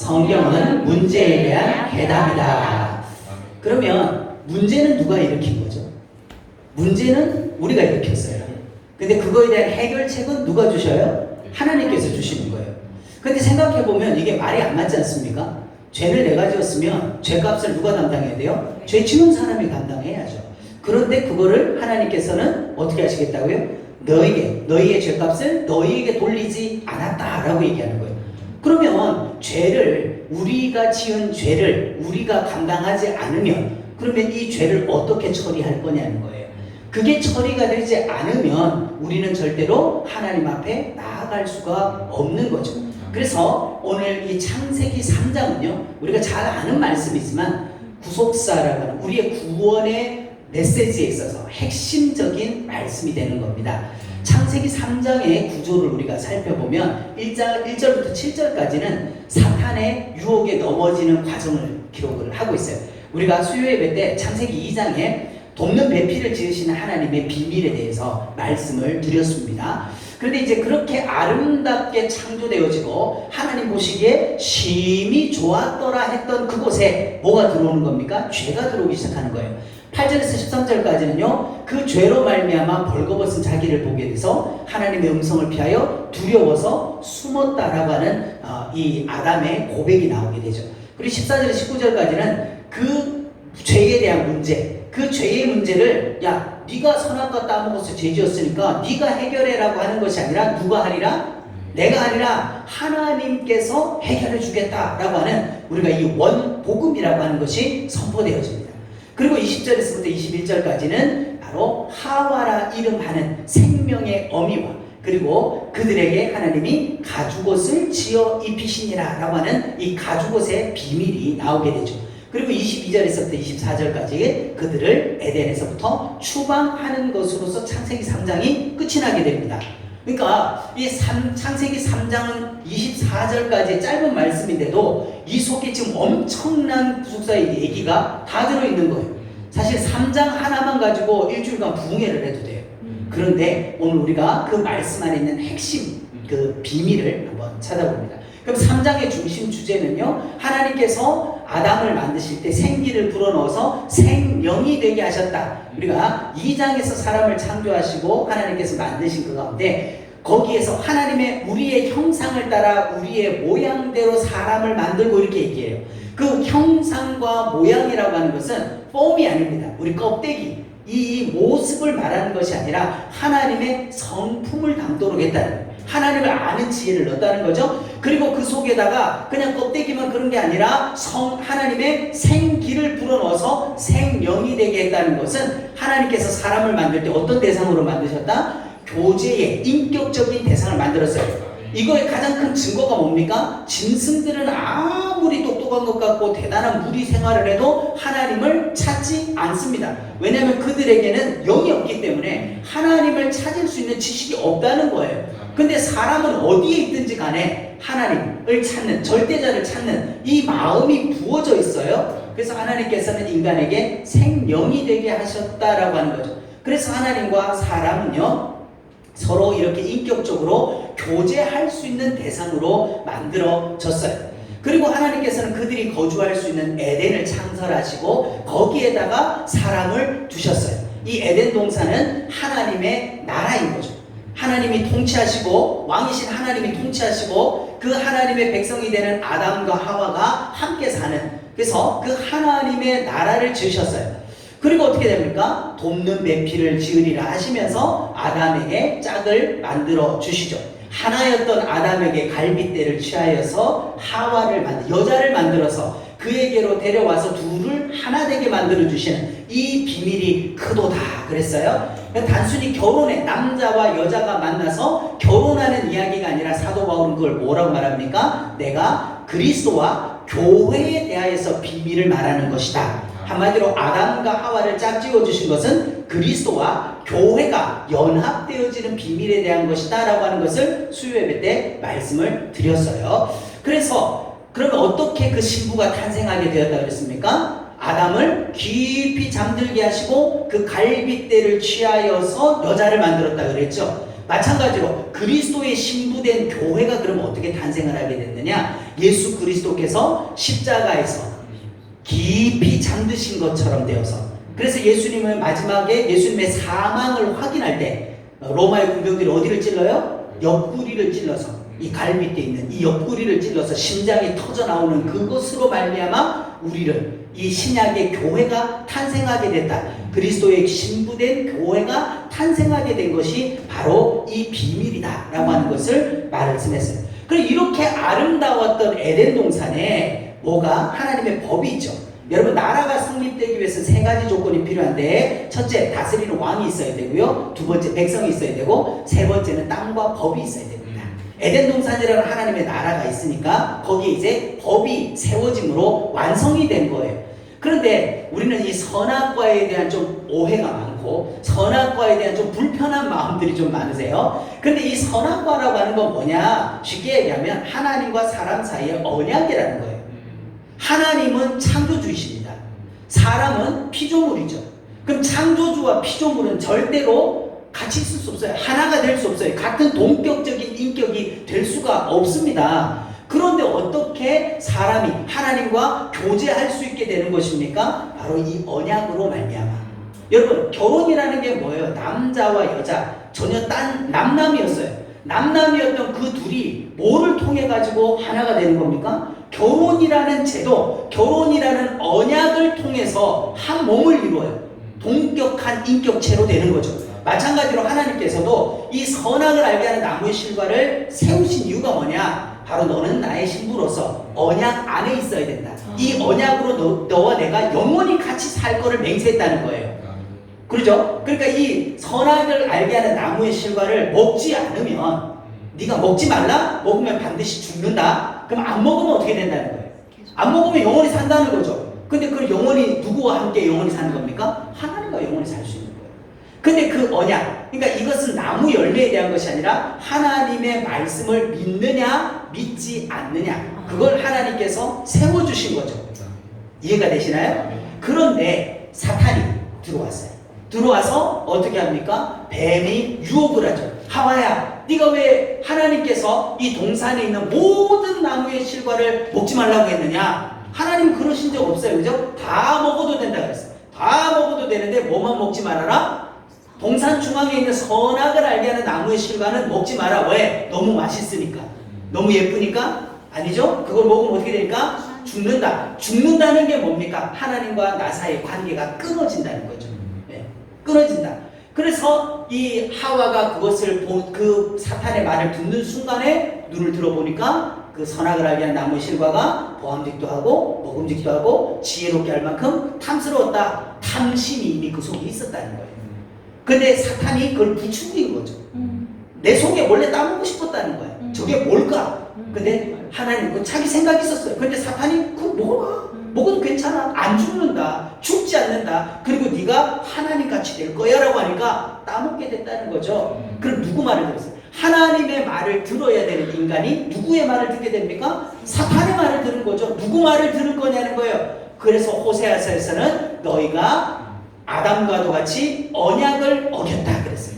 성경은 문제에 대한 해답이다. 그러면 문제는 누가 일으킨 거죠? 문제는 우리가 일으켰어요. 근데 그거에 대한 해결책은 누가 주셔요? 하나님께서 주시는 거예요. 근데 생각해보면 이게 말이 안 맞지 않습니까? 죄를 내가 지었으면 죄값을 누가 담당해야 돼요? 죄 지은 사람이 감당해야죠. 그런데 그거를 하나님께서는 어떻게 하시겠다고요? 너희의 죄값을 너희에게 돌리지 않았다라고 얘기하는 거예요. 그러면 죄를, 우리가 지은 죄를 우리가 감당하지 않으면 그러면 이 죄를 어떻게 처리할 거냐는 거예요. 그게 처리가 되지 않으면 우리는 절대로 하나님 앞에 나아갈 수가 없는 거죠. 그래서 오늘 이 창세기 3장은요, 우리가 잘 아는 말씀이지만 구속사라고 하는 우리의 구원의 메시지에 있어서 핵심적인 말씀이 되는 겁니다. 창세기 3장의 구조를 우리가 살펴보면 1절부터 7절까지는 사탄의 유혹에 넘어지는 과정을 기록을 하고 있어요. 우리가 수요 예배 때 창세기 2장에 돕는 배필을 지으시는 하나님의 비밀에 대해서 말씀을 드렸습니다. 그런데 이제 그렇게 아름답게 창조되어지고 하나님 보시기에 심히 좋았더라 했던 그곳에 뭐가 들어오는 겁니까? 죄가 들어오기 시작하는 거예요. 8절에서 13절까지는요, 그 죄로 말미암아 벌거벗은 자기를 보게 돼서 하나님의 음성을 피하여 두려워서 숨었다라고 하는 이 아담의 고백이 나오게 되죠. 그리고 14절에서 19절까지는 그 죄에 대한 문제, 그 죄의 문제를 네가 선악과 따먹어서 죄 지었으니까 네가 해결해라고 하는 것이 아니라 누가 하리라? 내가 하리라. 하나님께서 해결해 주겠다라고 하는 우리가 이 원복음이라고 하는 것이 선포되어집니다. 그리고 20절에서부터 21절까지는 바로 하와라 이름하는 생명의 어미와 그리고 그들에게 하나님이 가죽옷을 지어 입히시니라 라고 하는 이 가죽옷의 비밀이 나오게 되죠. 그리고 22절에서부터 24절까지 그들을 에덴에서부터 추방하는 것으로서 창세기 3장이 끝이 나게 됩니다. 그러니까 이 창세기 3장은 24절까지 짧은 말씀인데도 이 속에 지금 엄청난 구속사의 얘기가 다 들어있는 거예요. 사실 3장 하나만 가지고 일주일간 부흥회를 해도 돼요. 그런데 오늘 우리가 그 말씀 안에 있는 핵심, 그 비밀을 한번 찾아봅니다. 그럼 3장의 중심 주제는요, 하나님께서 아담을 만드실 때 생기를 불어넣어서 생명이 되게 하셨다. 우리가 2장에서 사람을 창조하시고 하나님께서 만드신 그 가운데 거기에서 하나님의 우리의 형상을 따라 우리의 모양대로 사람을 만들고 이렇게 얘기해요. 그 형상과 모양이라고 하는 것은 폼이 아닙니다. 우리 껍데기, 이 모습을 말하는 것이 아니라 하나님의 성품을 담도록 했다는 거예요. 하나님을 아는 지혜를 넣었다는 거죠. 그리고 그 속에다가 그냥 껍데기만 그런 게 아니라 하나님의 생기를 불어넣어서 생명이 되게 했다는 것은 하나님께서 사람을 만들 때 어떤 대상으로 만드셨다? 교제의 인격적인 대상을 만들었어요. 이거의 가장 큰 증거가 뭡니까? 짐승들은 아무리 똑똑한 것 같고 대단한 무리 생활을 해도 하나님을 찾지 않습니다. 왜냐하면 그들에게는 영이 없기 때문에 하나님을 찾을 수 있는 지식이 없다는 거예요. 근데 사람은 어디에 있든지 간에 하나님을 찾는, 절대자를 찾는 이 마음이 부어져 있어요. 그래서 하나님께서는 인간에게 생명이 되게 하셨다라고 하는 거죠. 그래서 하나님과 사람은요, 서로 이렇게 인격적으로 교제할 수 있는 대상으로 만들어졌어요. 그리고 하나님께서는 그들이 거주할 수 있는 에덴을 창설하시고 거기에다가 사람을 두셨어요. 이 에덴 동산은 하나님의 나라인 거죠. 하나님이 통치하시고 왕이신 하나님이 통치하시고 그 하나님의 백성이 되는 아담과 하와가 함께 사는, 그래서 그 하나님의 나라를 지으셨어요. 그리고 어떻게 됩니까? 돕는 배필을 지으리라 하시면서 아담에게 짝을 만들어 주시죠. 하나였던 아담에게 갈빗대를 취하여서 하와를 여자를 만들어서 그에게로 데려와서 둘을 하나 되게 만들어 주시는 이 비밀이 크도다 그랬어요. 단순히 결혼에 남자와 여자가 만나서 결혼하는 이야기가 아니라 사도 바울은 그걸 뭐라고 말합니까? 내가 그리스도와 교회에 대하여서 비밀을 말하는 것이다. 한마디로 아담과 하와를 짝지어 주신 것은 그리스도와 교회가 연합되어지는 비밀에 대한 것이다 라고 하는 것을 수요예배 때 말씀을 드렸어요. 그래서 그러면 어떻게 그 신부가 탄생하게 되었다 그랬습니까? 아담을 깊이 잠들게 하시고 그 갈빗대를 취하여서 여자를 만들었다 그랬죠. 마찬가지로 그리스도의 신부된 교회가 그러면 어떻게 탄생을 하게 됐느냐? 예수 그리스도께서 십자가에서 깊이 잠드신 것처럼 되어서, 그래서 예수님은 마지막에 예수님의 사망을 확인할 때 로마의 군병들이 어디를 찔러요? 옆구리를 찔러서, 이 갈빗대 있는 이 옆구리를 찔러서 심장이 터져 나오는 그것으로 말미암아 우리를, 이 신약의 교회가 탄생하게 됐다. 그리스도의 신부된 교회가 탄생하게 된 것이 바로 이 비밀이다 라고 하는 것을 말씀했어요. 그럼 이렇게 아름다웠던 에덴 동산에 뭐가? 하나님의 법이 있죠. 여러분, 나라가 성립되기 위해서 세 가지 조건이 필요한데, 첫째, 다스리는 왕이 있어야 되고요, 두 번째, 백성이 있어야 되고, 세 번째는 땅과 법이 있어야 됩니다. 에덴 동산이라는 하나님의 나라가 있으니까 거기에 이제 법이 세워짐으로 완성이 된 거예요. 그런데 우리는 이 선악과에 대한 좀 오해가 많고 선악과에 대한 좀 불편한 마음들이 좀 많으세요. 그런데 이 선악과라고 하는 건 뭐냐? 쉽게 얘기하면 하나님과 사람 사이의 언약이라는 거예요. 하나님은 창조주이십니다. 사람은 피조물이죠. 그럼 창조주와 피조물은 절대로 같이 있을 수 없어요. 하나가 될 수 없어요. 같은 동격적인 인격이 될 수가 없습니다. 그런데 어떻게 사람이 하나님과 교제할 수 있게 되는 것입니까? 바로 이 언약으로 말미암아. 여러분, 결혼이라는 게 뭐예요? 남자와 여자 전혀 딴 남남이었어요. 남남이었던 그 둘이 뭐를 통해 가지고 하나가 되는 겁니까? 결혼이라는 제도, 결혼이라는 언약을 통해서 한 몸을 이루어요. 동격한 인격체로 되는 거죠. 마찬가지로 하나님께서도 이 선악을 알게 하는 나무의 실과를 세우신 이유가 뭐냐? 바로 너는 나의 신부로서 언약 안에 있어야 된다. 이 언약으로 너와 내가 영원히 같이 살 거를 맹세했다는 거예요. 그렇죠? 그러니까 이 선악을 알게 하는 나무의 실과를 먹지 않으면, 네가 먹지 말라? 먹으면 반드시 죽는다? 그럼 안 먹으면 어떻게 된다는 거예요? 안 먹으면 영원히 산다는 거죠. 근데 그 영원히 누구와 함께 영원히 사는 겁니까? 하나님과 영원히 살 수 있는 거예요. 근데 그 언약, 그러니까 이것은 나무 열매에 대한 것이 아니라 하나님의 말씀을 믿느냐 믿지 않느냐, 그걸 하나님께서 세워주신 거죠. 이해가 되시나요? 그런데 사탄이 들어왔어요. 들어와서 어떻게 합니까? 뱀이 유혹을 하죠. 하와야, 네가 왜 하나님께서 이 동산에 있는 모든 나무의 실과를 먹지 말라고 했느냐? 하나님 그러신 적 없어요. 그죠? 다 먹어도 된다 그랬어요. 다 먹어도 되는데 뭐만 먹지 말아라? 동산 중앙에 있는 선악을 알게 하는 나무의 실과는 먹지 마라. 왜? 너무 맛있으니까. 너무 예쁘니까? 아니죠? 그걸 먹으면 어떻게 되니까? 죽는다. 죽는다는 게 뭡니까? 하나님과 나 사이의 관계가 끊어진다는 거죠. 네. 끊어진다. 그래서 이 하와가 그것을 그 사탄의 말을 듣는 순간에 눈을 들어보니까 그 선악을 알게 하는 나무의 실과가 보암직도 하고 먹음직도 하고 지혜롭게 할 만큼 탐스러웠다. 탐심이 이미 그 속에 있었다는 거예요. 근데 사탄이 그걸 부추긴 거죠. 내 속에 원래 따먹고 싶었다는 거야. 저게 뭘까? 근데 하나님, 자기 생각이 있었어요. 근데 사탄이 그거 먹어봐. 먹어도 괜찮아. 안 죽는다. 죽지 않는다. 그리고 네가 하나님같이 될 거야 라고 하니까 따먹게 됐다는 거죠. 그럼 누구 말을 들었어요? 하나님의 말을 들어야 되는 인간이 누구의 말을 듣게 됩니까? 사탄의 말을 들은 거죠. 누구 말을 들을 거냐는 거예요. 그래서 호세아서에서는 너희가 아담과도 같이 언약을 어겼다 그랬어요.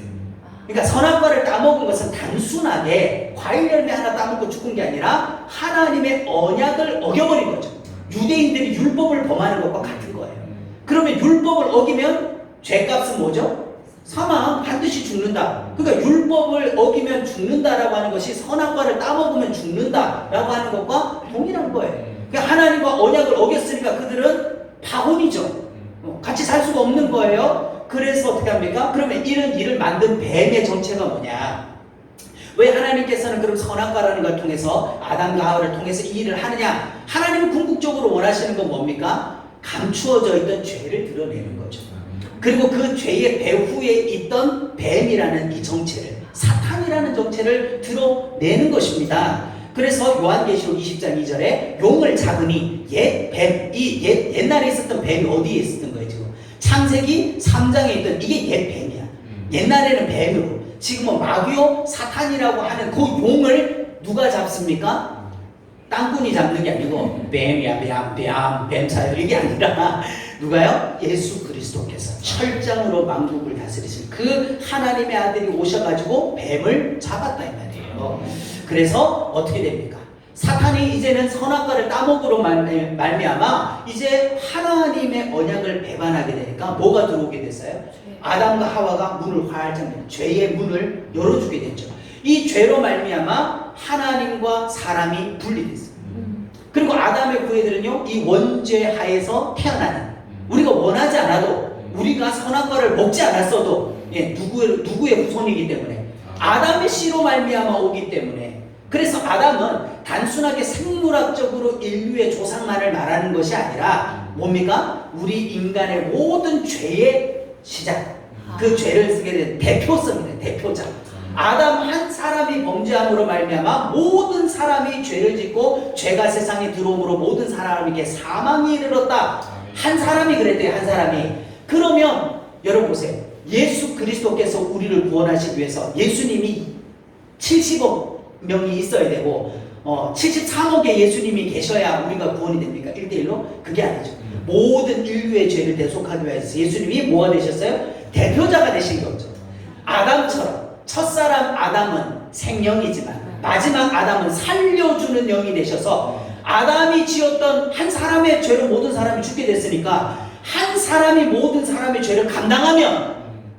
그러니까 선악과를 따먹은 것은 단순하게 과일 열매 하나 따먹고 죽은 게 아니라 하나님의 언약을 어겨버린 거죠. 유대인들이 율법을 범하는 것과 같은 거예요. 그러면 율법을 어기면 죄값은 뭐죠? 사망, 반드시 죽는다. 그러니까 율법을 어기면 죽는다라고 하는 것이 선악과를 따먹으면 죽는다라고 하는 것과 동일한 거예요. 그러니까 하나님과 언약을 어겼으니까 그들은 파혼이죠. 같이 살 수가 없는 거예요. 그래서 어떻게 합니까? 그러면 이런 일을 만든 뱀의 정체가 뭐냐? 왜 하나님께서는 그럼 선악과라는 걸 통해서 아담과 하와를 통해서 이 일을 하느냐? 하나님은 궁극적으로 원하시는 건 뭡니까? 감추어져 있던 죄를 드러내는 거죠. 그리고 그 죄의 배후에 있던 뱀이라는 이 정체를, 사탄이라는 정체를 드러내는 것입니다. 그래서 요한계시록 20장 2절에 용을 잡으니 옛날에 있었던 뱀이 어디에 있었던 거예요? 지금 창세기 3장에 있던 이게 옛 뱀이야. 옛날에는 뱀으로, 지금은 마귀요 사탄이라고 하는 그 용을 누가 잡습니까? 땅꾼이 잡는 게 아니고 뱀이야 뱀 차요 이게 아니라 누가요? 예수 그리스도께서 철장으로 만국을 다스리신 그 하나님의 아들이 오셔가지고 뱀을 잡았다 이 말이에요. 그래서 어떻게 됩니까? 사탄이 이제는 선악과를 따먹으로 말미암아 이제 하나님의 언약을 배반하게 되니까 뭐가 들어오게 됐어요? 아담과 하와가 문을 활짝 열고 죄의 문을 열어주게 됐죠. 이 죄로 말미암아 하나님과 사람이 분리됐어요. 그리고 아담의 후예들은요, 이 원죄 하에서 태어나는, 우리가 원하지 않아도 우리가 선악과를 먹지 않았어도 누구의 후손이기 때문에 아담의 씨로 말미암아 오기 때문에, 그래서 아담은 단순하게 생물학적으로 인류의 조상만을 말하는 것이 아니라 뭡니까? 우리 인간의 모든 죄의 시작, 그 죄를 쓰게 된 대표성이네, 대표자. 아담 한 사람이 범죄함으로 말미암아 모든 사람이 죄를 짓고 죄가 세상에 들어옴으로 모든 사람에게 사망이 이르렀다. 한 사람이 그랬대요. 한 사람이. 그러면 여러분 보세요. 예수 그리스도께서 우리를 구원하시기 위해서 예수님이 70억 명이 있어야 되고 73억의 예수님이 계셔야 우리가 구원이 됩니까? 1대1로? 그게 아니죠. 모든 인류의 죄를 대속하기 위해서 예수님이 뭐가 되셨어요? 대표자가 되신 거죠. 아담처럼 첫사람 아담은 생명이지만 마지막 아담은 살려주는 영이 되셔서 아담이 지었던 한 사람의 죄로 모든 사람이 죽게 됐으니까 한 사람이 모든 사람의 죄를 감당하면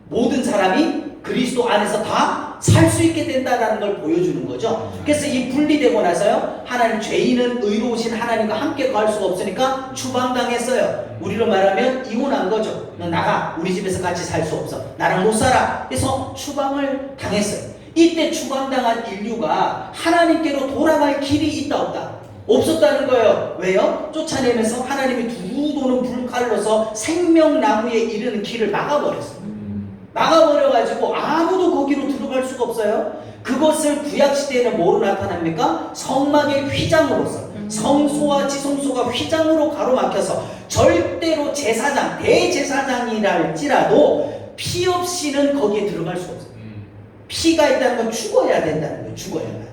모든 사람이 그리스도 안에서 다 살 수 있게 된다는 걸 보여주는 거죠. 그래서 이 분리되고 나서요, 하나님, 죄인은 의로우신 하나님과 함께 거할 수가 없으니까 추방당했어요. 우리로 말하면 이혼한 거죠. 너 나가, 우리 집에서 같이 살 수 없어, 나랑 못 살아. 그래서 추방을 당했어요. 이때 추방당한 인류가 하나님께로 돌아갈 길이 있다 없다? 없었다는 거예요. 왜요? 쫓아내면서 하나님이 두 도는 불칼로서 생명나무에 이르는 길을 막아버렸어요. 막아버려가지고 아무도 거기로 들어갈 수가 없어요. 그것을 구약시대에는 뭐로 나타납니까? 성막의 휘장으로서, 성소와 지성소가 휘장으로 가로막혀서 절대로 제사장, 대제사장이랄지라도 피 없이는 거기에 들어갈 수가 없어요. 피가 있다는 건 죽어야 된다는 거예요. 죽어야만.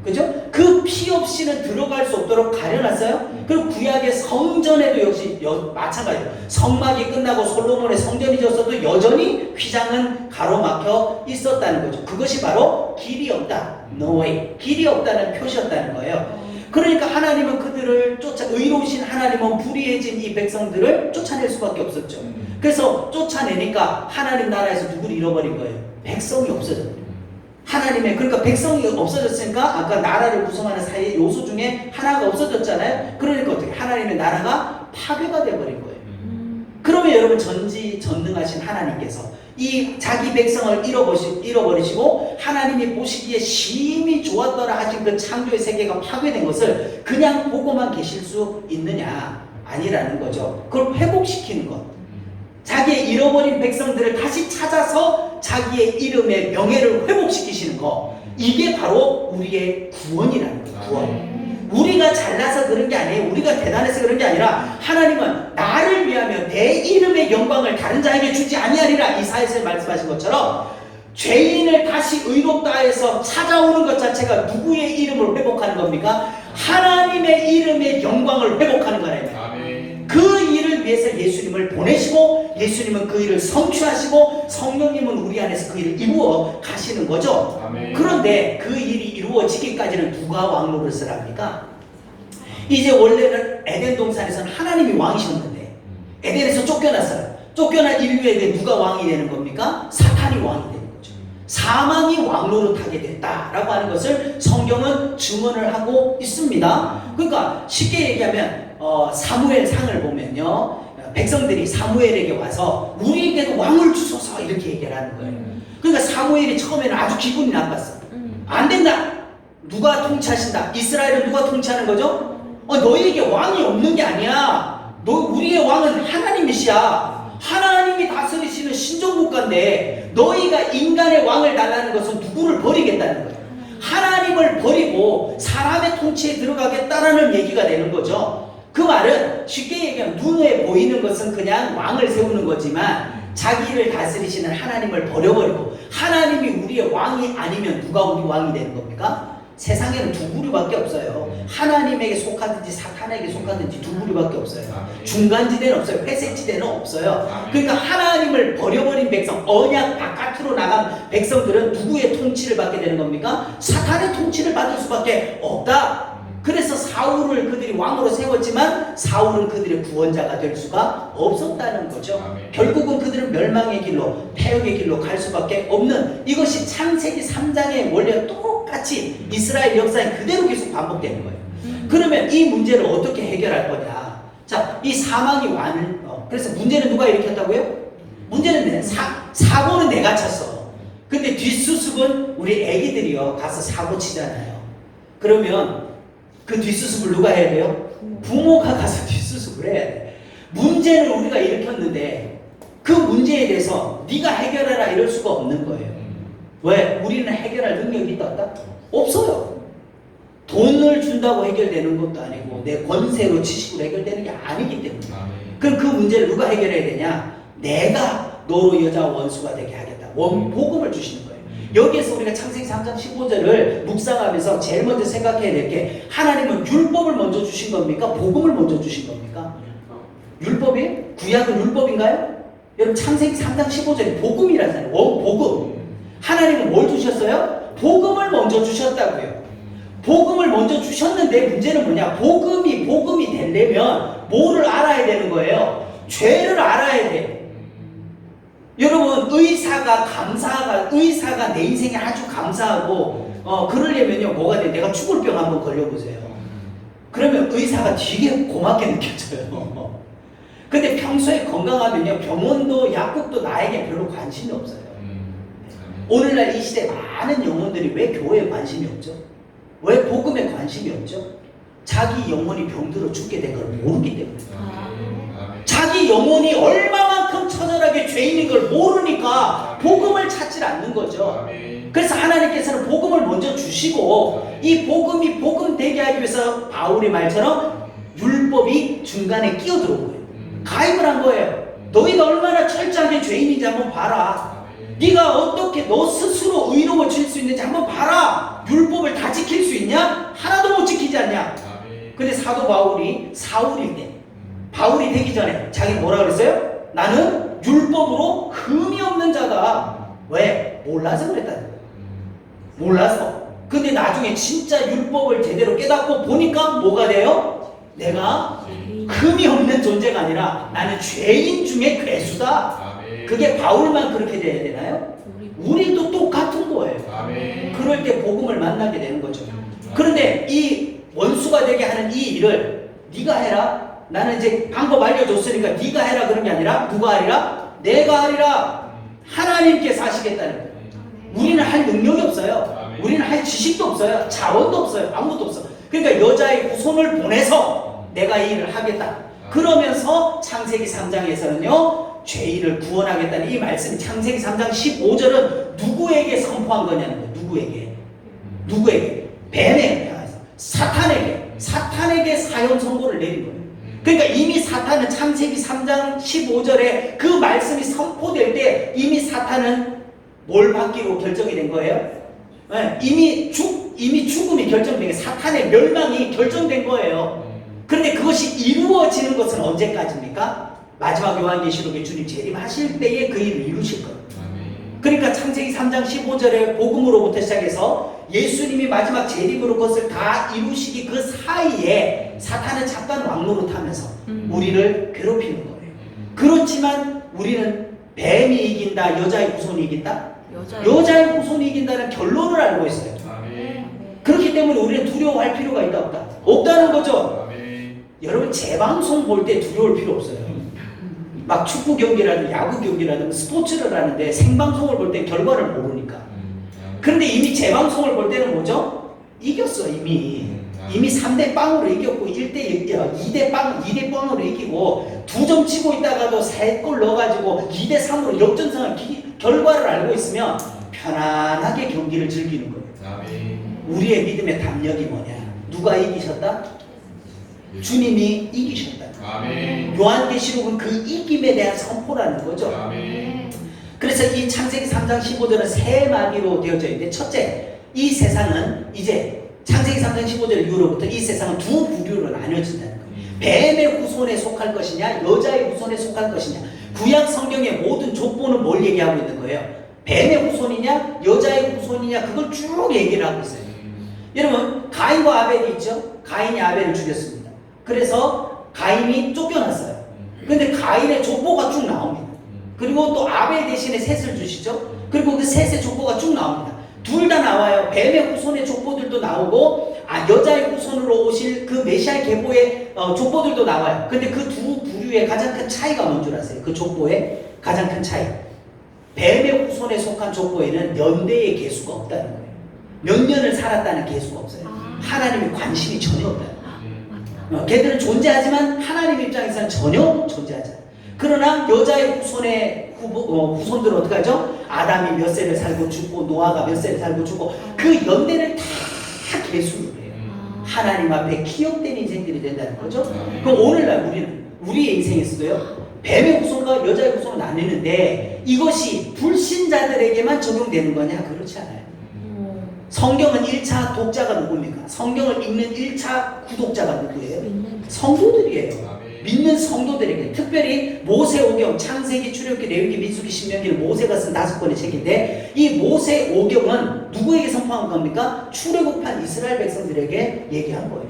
그죠? 그 피 없이는 들어갈 수 없도록 가려놨어요. 그리고 구약의 성전에도 역시 마찬가지예요. 성막이 끝나고 솔로몬의 성전이 졌어도 여전히 휘장은 가로막혀 있었다는 거죠. 그것이 바로 길이 없다, no way, 길이 없다는 표시였다는 거예요. 그러니까 하나님은 그들을 의로우신 하나님은 불의해진 이 백성들을 쫓아낼 수밖에 없었죠. 그래서 쫓아내니까 하나님 나라에서 누구를 잃어버린 거예요? 백성이 없어졌어요. 하나님의, 그러니까 백성이 없어졌으니까 아까 나라를 구성하는 사이의 요소 중에 하나가 없어졌잖아요. 그러니까 어떻게? 하나님의 나라가 파괴가 되어버린 거예요. 그러면 여러분, 전지전능하신 하나님께서 이 자기 백성을 잃어버리시고 하나님이 보시기에 심히 좋았더라 하신 그 창조의 세계가 파괴된 것을 그냥 보고만 계실 수 있느냐? 아니라는 거죠. 그걸 회복시키는 것. 자기의 잃어버린 백성들을 다시 찾아서 자기의 이름의 명예를 회복시키시는 거, 이게 바로 우리의 구원이라는 거예요. 구원. 우리가 잘나서 그런 게 아니에요. 우리가 대단해서 그런 게 아니라 하나님은 나를 위하며 내 이름의 영광을 다른 자에게 주지 아니하리라, 이사야서 말씀하신 것처럼 죄인을 다시 의롭다 해서 찾아오는 것 자체가 누구의 이름을 회복하는 겁니까? 하나님의 이름의 영광을 회복하는 거라요. 그 일을 위해서 예수님을 보내시고 예수님은 그 일을 성취하시고 성령님은 우리 안에서 그 일을 이루어 가시는 거죠. 아멘. 그런데 그 일이 이루어지기까지는 누가 왕노릇을 합니까? 이제 원래는 에덴 동산에서는 하나님이 왕이셨는데 에덴에서 쫓겨났어요. 쫓겨난 인류에게 누가 왕이 되는 겁니까? 사탄이 왕이 되는 거죠. 사망이 왕노릇하게 됐다라고 하는 것을 성경은 증언을 하고 있습니다. 그러니까 쉽게 얘기하면 사무엘상을 보면요, 백성들이 사무엘에게 와서 우리에게도 왕을 주소서 이렇게 얘기를 하는 거예요. 그러니까 사무엘이 처음에는 아주 기분이 나빴어. 안 된다. 누가 통치하신다. 이스라엘은 누가 통치하는 거죠? 너희에게 왕이 없는 게 아니야. 우리의 왕은 하나님이시야. 하나님이 다스리시는 신정국가인데 너희가 인간의 왕을 달라는 것은 누구를 버리겠다는 거예요. 하나님을 버리고 사람의 통치에 들어가겠다라는 얘기가 되는 거죠. 그 말은 쉽게 얘기하면 눈에 보이는 것은 그냥 왕을 세우는 거지만 자기를 다스리시는 하나님을 버려버리고 하나님이 우리의 왕이 아니면 누가 우리 왕이 되는 겁니까? 세상에는 두 부류밖에 없어요. 하나님에게 속하든지 사탄에게 속하든지 두 부류밖에 없어요. 중간지대는 없어요. 회색지대는 없어요. 그러니까 하나님을 버려버린 백성, 언약 바깥으로 나간 백성들은 누구의 통치를 받게 되는 겁니까? 사탄의 통치를 받을 수밖에 없다. 그래서 사울을 그들이 왕으로 세웠지만 사울은 그들의 구원자가 될 수가 없었다는 거죠. 결국은 그들은 멸망의 길로, 폐역의 길로 갈 수밖에 없는, 이것이 창세기 3장의 원래 똑같이 이스라엘 역사에 그대로 계속 반복되는 거예요. 그러면 이 문제를 어떻게 해결할 거냐? 자, 이 사망이 그래서 문제는 누가 일으켰다고요? 문제는 사고는 내가 쳤어. 근데 뒷수습은 우리 애기들이요 가서 사고 치잖아요. 그러면 그 뒷수습을 누가 해야 돼요? 부모가 가서 뒷수습을 해야 돼. 문제를 우리가 일으켰는데 그 문제에 대해서 네가 해결해라 이럴 수가 없는 거예요. 왜? 우리는 해결할 능력이 있다 없다? 없어요. 돈을 준다고 해결되는 것도 아니고 내 권세로 지식으로 해결되는 게 아니기 때문에. 그럼 그 문제를 누가 해결해야 되냐? 내가 너로 여자와 원수가 되게 하겠다. 복음을 주시는 거예요. 여기에서 우리가 창세기 3장 15절을 묵상하면서 제일 먼저 생각해야 될 게, 하나님은 율법을 먼저 주신 겁니까? 복음을 먼저 주신 겁니까? 율법이? 구약은 율법인가요? 여러분 창세기 3장 15절이 복음이라잖아요. 복음. 하나님은 뭘 주셨어요? 복음을 먼저 주셨다고요. 복음을 먼저 주셨는데 문제는 뭐냐? 복음이 되려면 뭐를 알아야 되는 거예요? 죄를 알아야 돼요. 여러분 의사가 내 인생에 아주 감사하고 그러려면요 뭐가 돼? 내가 죽을 병 한번 걸려보세요. 그러면 의사가 되게 고맙게 느껴져요. 근데 평소에 건강하면요 병원도 약국도 나에게 별로 관심이 없어요. 오늘날 이 시대 많은 영혼들이 왜 교회에 관심이 없죠? 왜 복음에 관심이 없죠? 자기 영혼이 병들어 죽게 된 걸 모르기 때문에. 자기 영혼이 얼마만큼 처절하게 죄인인 걸 모르니까 복음을 찾질 않는 거죠. 그래서 하나님께서는 복음을 먼저 주시고, 이 복음이 복음 되게 하기 위해서 바울의 말처럼 율법이 중간에 끼어들어온 거예요. 가입을 한 거예요. 너희가 얼마나 철저하게 죄인인지 한번 봐라. 네가 어떻게 너 스스로 의로워질 수 있는지 한번 봐라. 율법을 다 지킬 수 있냐? 하나도 못 지키지 않냐? 근데 사도 바울이 사울일 때, 바울이 되기 전에 자기는 뭐라 그랬어요? 나는 율법으로 흠이 없는 자다. 왜? 몰라서 그랬다는 거예요. 몰라서. 근데 나중에 진짜 율법을 제대로 깨닫고 보니까 뭐가 돼요? 내가 흠이 없는 존재가 아니라 나는 죄인 중에 괴수다. 그게 바울만 그렇게 돼야 되나요? 우리도 똑같은 거예요. 그럴 때 복음을 만나게 되는 거죠. 그런데 이 원수가 되게 하는 이 일을 네가 해라. 나는 이제 방법 알려줬으니까 네가 해라 그런 게 아니라 누가 하리라? 내가 하리라. 하나님께서 하시겠다는 거예요. 우리는 할 능력이 없어요. 우리는 할 지식도 없어요. 자원도 없어요. 아무것도 없어. 그러니까 여자의 후손을 보내서 내가 이 일을 하겠다. 그러면서 창세기 3장에서는요 죄인을 구원하겠다는 이 말씀, 창세기 3장 15절은 누구에게 선포한 거냐는 거예요. 누구에게? 뱀에 향해서 사탄에게 사형 선고를 내린 거예요. 그러니까 이미 사탄은 창세기 3장 15절에 그 말씀이 선포될 때 이미 사탄은 뭘 받기로 결정이 된 거예요? 네, 이미 죽음이 결정된 게, 사탄의 멸망이 결정된 거예요. 그런데 그것이 이루어지는 것은 언제까지입니까? 마지막 요한계시록에 주님 재림하실 때에 그 일을 이루실 거예요. 그러니까 창세기 3장 15절에 복음으로부터 시작해서 예수님이 마지막 재림으로 그것을 다 이루시기 그 사이에 사탄은 잠깐 왕노릇하면서 우리를 괴롭히는 거예요. 그렇지만 우리는 뱀이 이긴다, 여자의 후손이 이긴다? 여자의 후손이 이긴다는 결론을 알고 있어요. 그렇기 때문에 우리는 두려워할 필요가 있다 없다? 없다는 거죠. 여러분 재방송 볼 때 두려울 필요 없어요. 막 축구 경기라든 야구 경기라든 스포츠를 하는데 생방송을 볼 때 결과를 모르니까. 그런데 이미 재방송을 볼 때는 뭐죠? 이겼어 이미 3대 빵으로 이겼고 2대 빵으로 이기고 2점 치고 있다가도 3골 넣어가지고 2대 3으로 역전승한 결과를 알고 있으면 편안하게 경기를 즐기는 거예요. 우리의 믿음의 담력이 뭐냐? 누가 이기셨다? 주님이 이기셨다. 요한계시록은 그 이김에 대한 선포라는 거죠. 그래서 이 창세기 3장 15절은 세 마디로 되어져 있는데, 첫째, 이 세상은 이제 창세기 3장 15절 이후로부터 이 세상은 두 부류로 나뉘어진다는 거예요. 뱀의 후손에 속할 것이냐 여자의 후손에 속할 것이냐. 구약 성경의 모든 족보는 뭘 얘기하고 있는 거예요? 뱀의 후손이냐 여자의 후손이냐 그걸 쭉 얘기를 하고 있어요. 여러분 가인과 아벨이 있죠. 가인이 아벨을 죽였습니다. 그래서 가인이 쫓겨났어요. 근데 가인의 족보가 쭉 나옵니다. 그리고 또 아벨 대신에 셋을 주시죠. 그리고 그 셋의 족보가 쭉 나옵니다. 둘 다 나와요. 뱀의 후손의 족보들도 나오고 여자의 후손으로 오실 그 메시아의 계보의 족보들도 나와요. 근데 그 두 부류의 가장 큰 차이가 뭔 줄 아세요? 그 족보의 가장 큰 차이. 뱀의 후손에 속한 족보에는 연대의 계수가 없다는 거예요. 몇 년을 살았다는 계수가 없어요. 하나님의 관심이 전혀 없다. 걔들은 존재하지만 하나님 입장에서는 전혀 존재하지 않아요. 그러나 여자의 후손의 후손들은 어떻게 하죠? 아담이 몇 세를 살고 죽고 노아가 몇 세를 살고 죽고 그 연대를 다 계수를 해요. 하나님 앞에 기억된 인생들이 된다는 거죠. 그럼 오늘날 우리의 인생에서도요. 뱀의 후손과 여자의 후손은 나뉘는데 이것이 불신자들에게만 적용되는 거냐? 그렇지 않아요. 성경은 1차 독자가 누굽니까? 성경을 읽는 1차 구독자가 누구예요? 성도들이에요. 믿는 성도들에게 특별히 모세오경, 창세기, 출애굽기, 레위기, 민수기, 신명기를 모세가 쓴 5권의 책인데 이 모세오경은 누구에게 선포한 겁니까? 출애굽한 이스라엘 백성들에게 얘기한 거예요.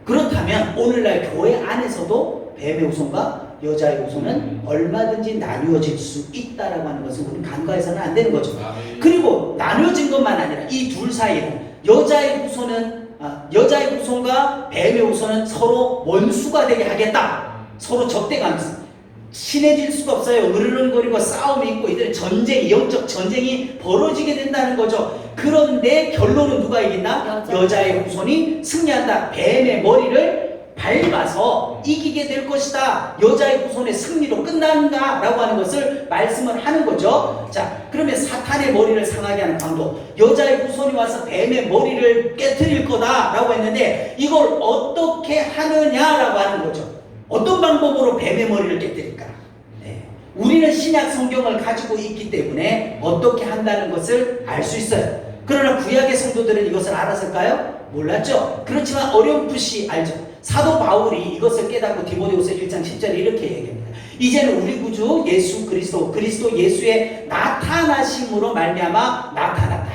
그렇다면 오늘날 교회 안에서도 뱀의 후손과 여자의 후손은 얼마든지 나뉘어질 수 있다라고 하는 것은 우리는 간과해서는 안 되는 거죠. 그리고 나뉘어진 것만 아니라 이 둘 사이에는 여자의 후손과 뱀의 후손은 서로 원수가 되게 하겠다. 서로 적대감이 친해질 수가 없어요. 으르렁거리고 싸움이 있고 이들은 전쟁, 영적 전쟁이 벌어지게 된다는 거죠. 그런데 결론은 누가 이긴다? 여자의 후손이 승리한다. 뱀의 머리를 밟아서 이기게 될 것이다. 여자의 후손의 승리로 끝난다 라고 하는 것을 말씀을 하는 거죠. 자, 그러면 사탄의 머리를 상하게 하는 방도 여자의 후손이 와서 뱀의 머리를 깨트릴 거다 라고 했는데 이걸 어떻게 하느냐라고 하는 거죠. 어떤 방법으로 뱀의 머리를 깨뜨릴까? 네. 우리는 신약 성경을 가지고 있기 때문에 어떻게 한다는 것을 알 수 있어요. 그러나 구약의 성도들은 이것을 알았을까요? 몰랐죠. 그렇지만 어렴풋이 알죠. 사도 바울이 이것을 깨닫고 디모데후서 1장 10절에 이렇게 얘기합니다. 이제는 우리 구주 예수 그리스도 예수의 나타나심으로 말미암아 나타났다.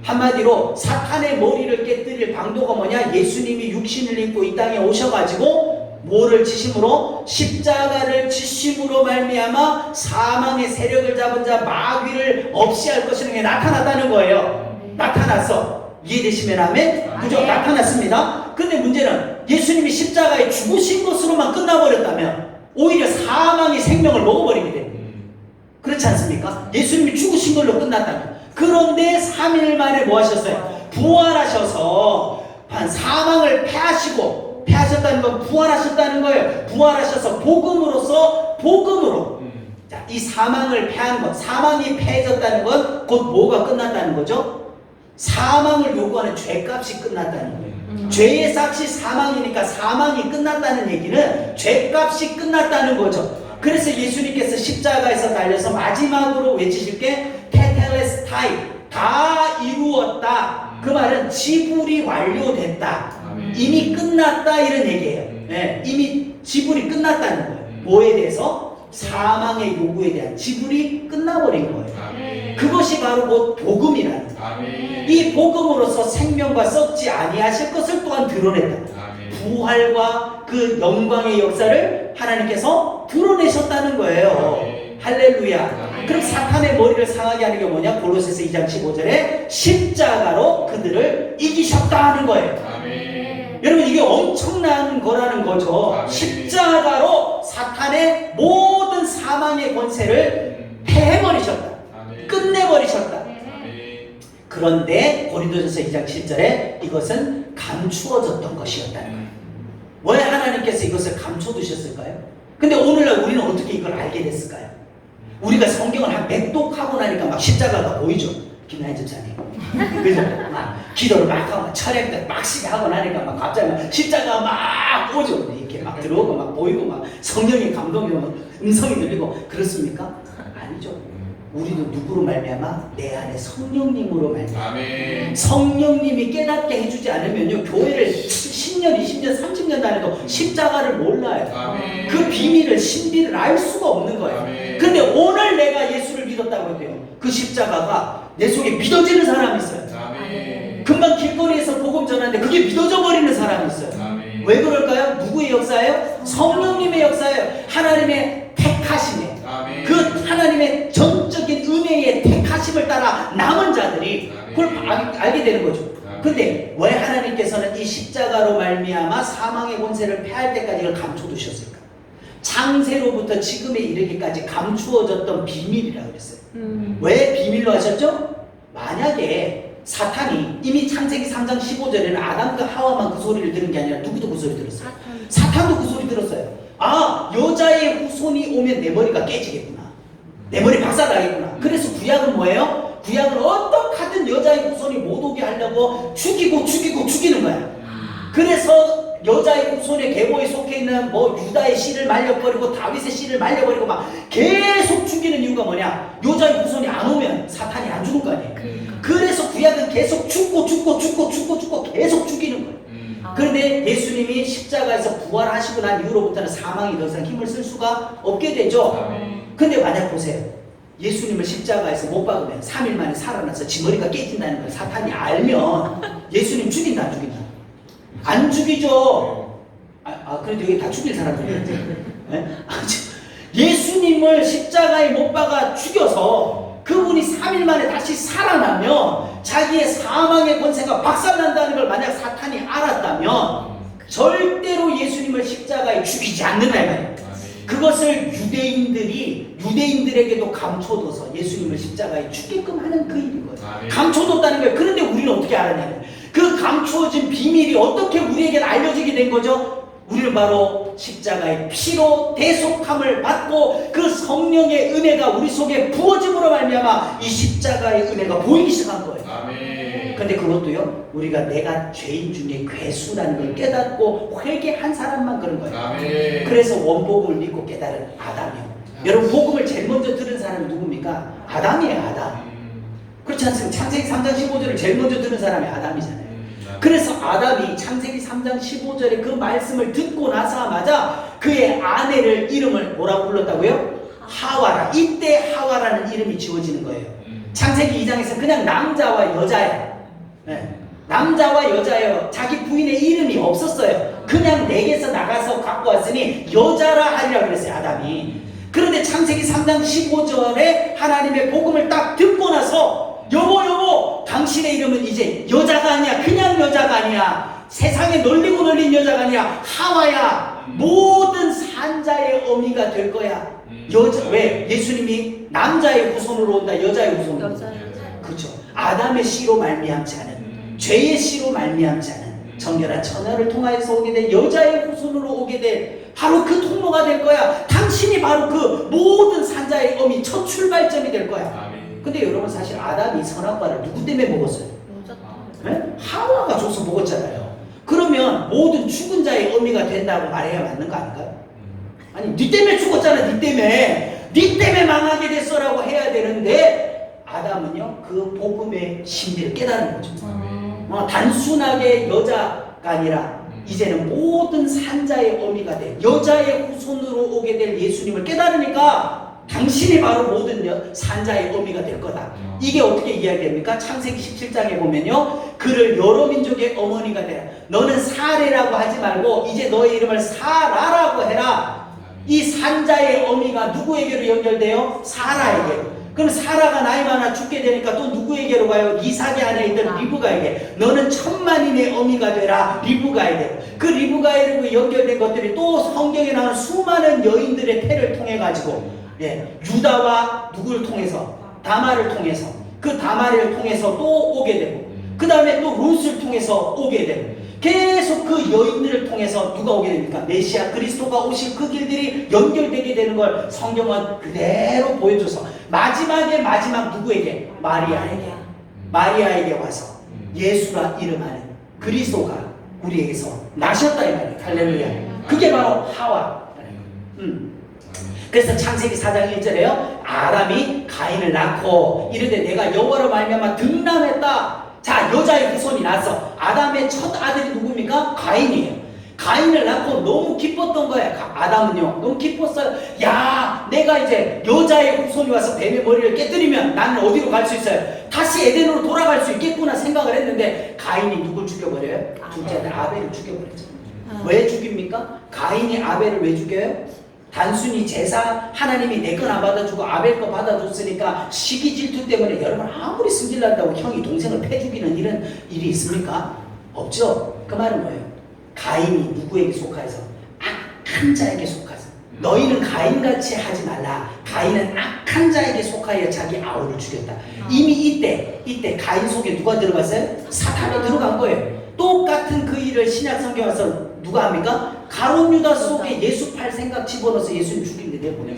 한마디로 사탄의 머리를 깨뜨릴 방도가 뭐냐? 예수님이 육신을 입고 이 땅에 오셔가지고 뭐를 지심으로? 십자가를 지심으로 말미암아 사망의 세력을 잡은 자 마귀를 없이 할 것이라는 게 나타났다는 거예요. 나타났어. 이해되시면 아멘? 그죠? 나타났습니다. 근데 문제는 예수님이 십자가에 죽으신 것으로만 끝나버렸다면 오히려 사망이 생명을 먹어버리게 돼요. 그렇지 않습니까? 예수님이 죽으신 걸로 끝났다면. 그런데 3일 만에 뭐 하셨어요? 부활하셔서 사망을 패하셨다는 건 부활하셨다는 거예요. 부활하셔서 복음으로 자, 이 사망을 패한 것, 사망이 패해졌다는 건 곧 뭐가 끝났다는 거죠? 사망을 요구하는 죄값이 끝났다는 거예요. 죄의 삭시 사망이니까 사망이 끝났다는 얘기는 죄값이 끝났다는 거죠. 그래서 예수님께서 십자가에서 달려서 마지막으로 외치실 게 테텔레스타이, 다 이루었다. 그 말은 지불이 완료됐다. 이미 끝났다 이런 얘기예요. 네, 이미 지불이 끝났다는 거예요. 뭐에 대해서? 사망의 요구에 대한 지불이 끝나버린 거예요. 그것이 바로 곧 복음이라는 거예요. 이 복음으로서 생명과 썩지 아니하실 것을 또한 드러냈다. 부활과 그 영광의 역사를 하나님께서 드러내셨다는 거예요. 할렐루야. 그럼 사탄의 머리를 상하게 하는 게 뭐냐? 골로새서 2장 15절에 십자가로 그들을 이기셨다는 거예요. 여러분 이게 엄청난 거라는 거죠. 십자가로 사탄의 모든 사망의 권세를 패해버리셨다. 끝내버리셨다. 그런데 고린도전서 2장 7절에 이것은 감추어졌던 것이었다는 거예요. 왜 하나님께서 이것을 감춰두셨을까요? 근데 오늘날 우리는 어떻게 이걸 알게 됐을까요? 우리가 성경을 한 맥독하고 나니까 막 십자가가 보이죠. 김나인 집사님. 그죠? 막 기도를 막 하고 철학들 막 시작하고 나니까 막 갑자기 막 십자가 막 오죠. 이렇게 막 들어오고 막 보이고 막 성령의 감동이 오고 음성이 들리고 그렇습니까? 아니죠. 우리도 누구로 말미암아? 내 안에 성령님으로 말미암아. 아멘. 성령님이 깨닫게 해주지 않으면요, 교회를 10년, 20년, 30년 다녀도 십자가를 몰라요. 아멘. 그 비밀을, 신비를 알 수가 없는 거예요. 아멘. 근데 오늘 내가 예수를 믿었다고 해요. 그 십자가가 내 속에 믿어지는 사람이 있어요. 아멘. 금방 길거리에서 복음 전하는데 그게 믿어져 버리는 사람이 있어요. 아멘. 왜 그럴까요? 누구의 역사예요? 성령님의 역사예요. 하나님의 택하심에, 아멘. 그 하나님의 전적인 은혜의 택하심을 따라 남은 자들이 그걸 알게 되는 거죠. 근데 왜 하나님께서는 이 십자가로 말미암아 사망의 권세를 패할 때까지 이걸 감춰두셨을까? 창세로부터 지금에 이르기까지 감추어졌던 비밀이라고 그랬어요. 왜 비밀로 하셨죠? 만약에 사탄이 이미 창세기 3장 15절에는 아담과 하와만 그 소리를 들은 게 아니라 누구도 그 소리 들었어요. 사탄도 그 소리 들었어요. 아, 여자의 후손이 오면 내 머리가 깨지겠구나. 내 머리 박살나겠구나. 그래서 구약은 뭐예요? 구약은 어떻게든 여자의 후손이 못 오게 하려고 죽이는 거야. 그래서 여자의 후손의 계보에 속해 있는 뭐 유다의 씨를 말려버리고 다윗의 씨를 말려버리고 막 계속 죽이는 이유가 뭐냐? 여자의 후손이 안 오면 사탄이 안 죽을 거 아니에요. 그래서 구약은 계속 죽고 계속 죽이는 거예요. 그런데 예수님이 십자가에서 부활하시고 난 이후로부터는 사망이 더 이상 힘을 쓸 수가 없게 되죠. 근데 만약 보세요. 예수님을 십자가에서 못 박으면 3일 만에 살아나서 지 머리가 깨진다는 걸 사탄이 알면 예수님 죽인다 안 죽인다? 안 죽이죠. 그래도 여기 다 죽일 사람들이에요. 네? 예수님을 십자가에 못 박아 죽여서 그분이 3일 만에 다시 살아나면 자기의 사망의 권세가 박살난다는 걸 만약 사탄이 알았다면 절대로 예수님을 십자가에 죽이지 않는다 이 말이에요. 그것을 유대인들에게도 감춰둬서 예수님을 십자가에 죽게끔 하는 그 일인 거예요. 감춰뒀다는 거예요. 그런데 우리는 어떻게 알았냐면 그 감추어진 비밀이 어떻게 우리에게 알려지게 된 거죠? 우리는 바로 십자가의 피로 대속함을 받고 그 성령의 은혜가 우리 속에 부어짐으로 말미암아 이 십자가의 은혜가 보이기 시작한 거예요. 근데 그것도요, 우리가 내가 죄인 중에 괴수라는 걸 깨닫고 회개한 사람만 그런 거예요. 그래서 원복음을 믿고 깨달은 아담이요. 여러분, 복음을 제일 먼저 들은 사람이 누굽니까? 아담이에요, 아담. 그렇지 않습니까? 창세기 3장 15절을 제일 먼저 들은 사람이 아담이잖아요. 그래서 아담이 창세기 3장 15절에 그 말씀을 듣고 나서마자 그의 아내를 이름을 뭐라고 불렀다고요? 하와라. 이때 하와라는 이름이 지워지는 거예요. 창세기 2장에서 그냥 남자와 여자예요. 네. 남자와 여자예요. 자기 부인의 이름이 없었어요. 그냥 내게서 나가서 갖고 왔으니 여자라 하리라 그랬어요, 아담이. 그런데 창세기 3장 15절에 하나님의 복음을 딱 듣고 나서 여보 당신의 이름은 이제 여자가 아니야. 그냥 여자가 아니야. 세상에 널리고 널린 여자가 아니야. 하와야. 모든 산자의 어미가 될 거야. 왜? 예수님이 남자의 후손으로 온다. 여자의 후손으로 온다. 그렇죠. 아담의 씨로 말미암지 않은, 죄의 씨로 말미암지 않은 정결한 처녀를 통하여서 오게 될 여자의 후손으로 오게 될 바로 그 통로가 될 거야. 당신이 바로 그 모든 산자의 어미 첫 출발점이 될 거야. 근데 여러분, 사실 아담이 선악과를 누구 때문에 먹었어요? 네? 하와가 줘서 먹었잖아요. 그러면 모든 죽은 자의 어미가 된다고 말해야 맞는 거 아닌가요? 아니, 니 때문에 죽었잖아. 니 때문에 망하게 됐어라고 해야 되는데 아담은요, 그 복음의 신비를 깨달은 거죠. 단순하게 여자가 아니라 이제는 모든 산자의 어미가 돼 여자의 후손으로 오게 될 예수님을 깨달으니까 당신이 바로 모든 산자의 어미가 될 거다. 이게 어떻게 이야기됩니까? 창세기 17장에 보면요, 그를 여러 민족의 어머니가 되라. 너는 사레라고 하지 말고 이제 너의 이름을 사라라고 해라. 이 산자의 어미가 누구에게로 연결돼요? 사라에게로. 그럼 사라가 나이 많아 죽게 되니까 또 누구에게로 가요? 이삭의 안에 있던 리브가에게. 너는 천만인의 어미가 되라. 리브가에게로. 그 리브가에로 연결된 것들이 또 성경에 나오는 수많은 여인들의 태를 통해 가지고, 유다와 누구를 통해서? 다말을 통해서. 그 다말을 통해서 또 오게 되고, 그 다음에 또 룻을 통해서 오게 되고, 계속 그 여인들을 통해서 누가 오게 됩니까? 메시아 그리스도가 오실 그 길들이 연결되게 되는 걸 성경은 그대로 보여줘서 마지막 누구에게? 마리아에게 와서 예수라 이름하는 그리스도가 우리에게서 나셨다 이 말이에요. 할렐루야. 그게 바로 하와. 그래서 창세기 4장 1절에요. 아담이 가인을 낳고 이르되 내가 여호와로 말미암아 등남했다. 자, 여자의 후손이 나서 아담의 첫 아들이 누굽니까? 가인이에요. 가인을 낳고 너무 기뻤던 거야. 아담은요 너무 기뻤어요. 야, 내가 이제 여자의 후손이 와서 뱀의 머리를 깨뜨리면 나는 어디로 갈 수 있어요? 다시 에덴으로 돌아갈 수 있겠구나 생각을 했는데 가인이 누굴 죽여버려요? 둘째 아들 아벨을 죽여버렸죠. 왜 죽입니까? 가인이 아벨을 왜 죽여요? 단순히 제사 하나님이 내 건 안 받아주고 아벨 거 받아줬으니까 시기 질투 때문에 여러분 아무리 승질난다고 형이 동생을 패 죽이는 이런 일이 있습니까? 없죠. 그 말은 뭐예요? 가인이 누구에게 속하여서? 악한 자에게 속하여서. 너희는 가인같이 하지 말라. 가인은 악한 자에게 속하여 자기 아우를 죽였다. 이미 이때 가인 속에 누가 들어갔어요? 사탄이 들어간 거예요. 똑같은 그 일을 신약 성경에 와서 누가 합니까? 가룟 유다 속에 예수 팔 생각 집어넣어서 예수님 죽인 데 내보내요.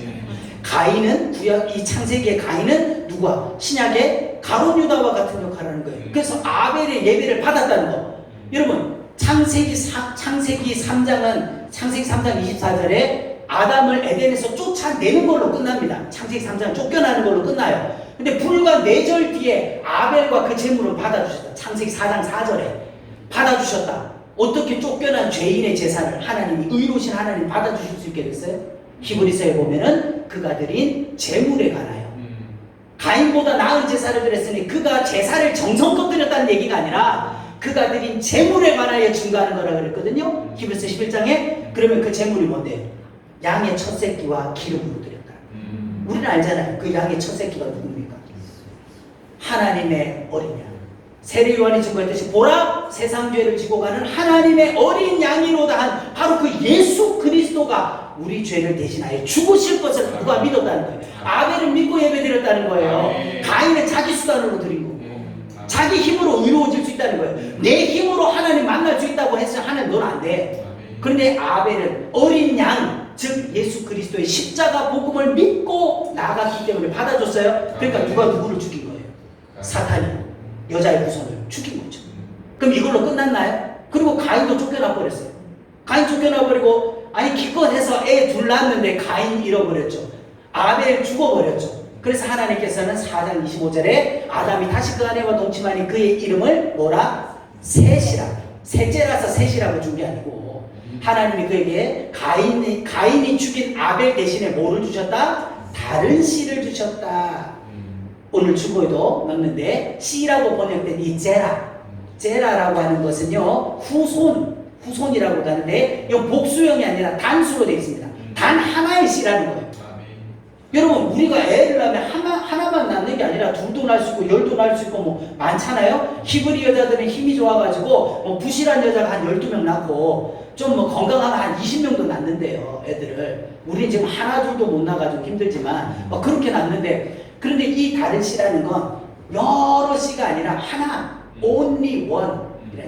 가인은 구약 이 창세기의 가인은 누가? 신약의 가룟 유다와 같은 역할을 하는 거예요. 그래서 아벨의 예배를 받았다는 거. 여러분 창세기 3장은 창세기 3장 24절에 아담을 에덴에서 쫓아내는 걸로 끝납니다. 창세기 3장 쫓겨나는 걸로 끝나요. 근데 불과 4절 뒤에 아벨과 그 제물을 받아주셨다. 창세기 4장 4절에 받아주셨다. 어떻게 쫓겨난 죄인의 제사를 하나님이 의로우신 하나님 받아주실 수 있게 됐어요? 히브리서에 보면은 그가 드린 제물에 관하여 가인보다 나은 제사를 드렸으니 그가 제사를 정성껏 드렸다는 얘기가 아니라 그가 드린 제물에 관하여 증거하는 거라 그랬거든요. 히브리서 11장에. 그러면 그 제물이 뭔데요? 양의 첫 새끼와 기름으로 드렸다. 우리는 알잖아요. 그 양의 첫 새끼가 누굽니까? 하나님의 어린 양. 세례 요한이 증거했듯이 보라 세상 죄를 지고 가는 하나님의 어린 양이로다 한 바로 그 예수 그리스도가 우리 죄를 대신하여 죽으실 것을 누가 믿었다는 거예요. 아벨을 믿고 예배드렸다는 거예요. 가인은 자기 수단으로 드린 거고 자기 힘으로 의로워질 수 있다는 거예요. 내 힘으로 하나님 만날 수 있다고 해서 하나님 넌 안 돼. 그런데 아벨은 어린 양, 즉 예수 그리스도의 십자가 복음을 믿고 나아갔기 때문에 받아줬어요. 그러니까 누가 누구를 죽인 거예요? 사탄이 여자의 후손을 죽인 거죠. 그럼 이걸로 끝났나요? 그리고 가인도 쫓겨나 버렸어요. 가인 쫓겨나 버리고 아니 기껏해서 애 둘 낳았는데 가인 잃어버렸죠. 아벨 죽어버렸죠. 그래서 하나님께서는 4장 25절에 아담이 다시 그 아내와 동침하니 그의 이름을 뭐라? 셋이라. 셋째라서 셋이라고 준 게 아니고 하나님이 그에게 가인이 죽인 아벨 대신에 뭐를 주셨다? 다른 씨를 주셨다. 오늘 주보에도 넣는데 씨라고 번역된 이 제라라고 하는 것은요 후손이라고 하는데 이 복수형이 아니라 단수로 되어 있습니다. 단 하나의 씨라는 거예요. 여러분 우리가 애를 낳으면 하나만 낳는 게 아니라 둘도 낳을 수 있고 열도 낳을 수 있고 뭐 많잖아요. 히브리 여자들은 힘이 좋아가지고 뭐 부실한 여자가 한 12명 낳고 좀 뭐 건강하면 한 20명도 낳는데요. 애들을 우리는 지금 하나 둘도 못 낳아가지고 힘들지만 뭐 그렇게 낳는데 그런데 이 다른 씨라는 건 여러 씨가 아니라 하나 only one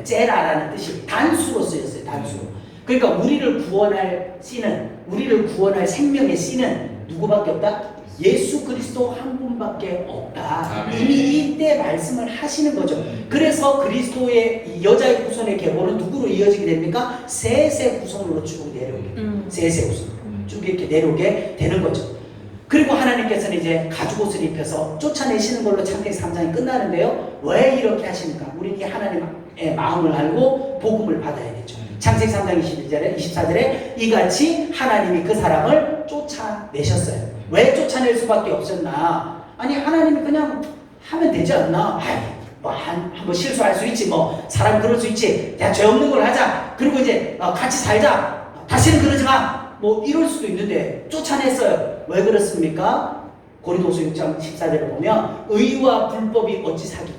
제라라는 뜻이 단수로 쓰였어요. 단수로. 그러니까 우리를 구원할 씨는 우리를 구원할 생명의 씨는 누구밖에 없다? 예수 그리스도 한 분밖에 없다. 이미 이때 말씀을 하시는 거죠. 그래서 그리스도의 이 여자의 후손의 계보는 누구로 이어지게 됩니까? 셋의 후손으로 쭉 내려오게. 셋의 후손으로 쭉 이렇게 내려오게 되는 거죠. 그리고 하나님께서는 이제 가죽옷을 입혀서 쫓아내시는 걸로 창세기 3장이 끝나는데요. 왜 이렇게 하십니까? 우리는 이 하나님의 마음을 알고 복음을 받아야 되죠. 창세기 3장 21절에 24절에 이같이 하나님이 그 사람을 쫓아내셨어요. 왜 쫓아낼 수밖에 없었나? 아니 하나님이 그냥 하면 되지 않나? 뭐 한번 실수할 수 있지, 뭐 사람 그럴 수 있지. 야, 죄 없는 걸 하자. 그리고 이제 같이 살자. 다시는 그러지 마. 뭐 이럴 수도 있는데 쫓아냈어요. 왜 그렇습니까? 고린도서 6장 14절을 보면 의와 불법이 어찌 사귀고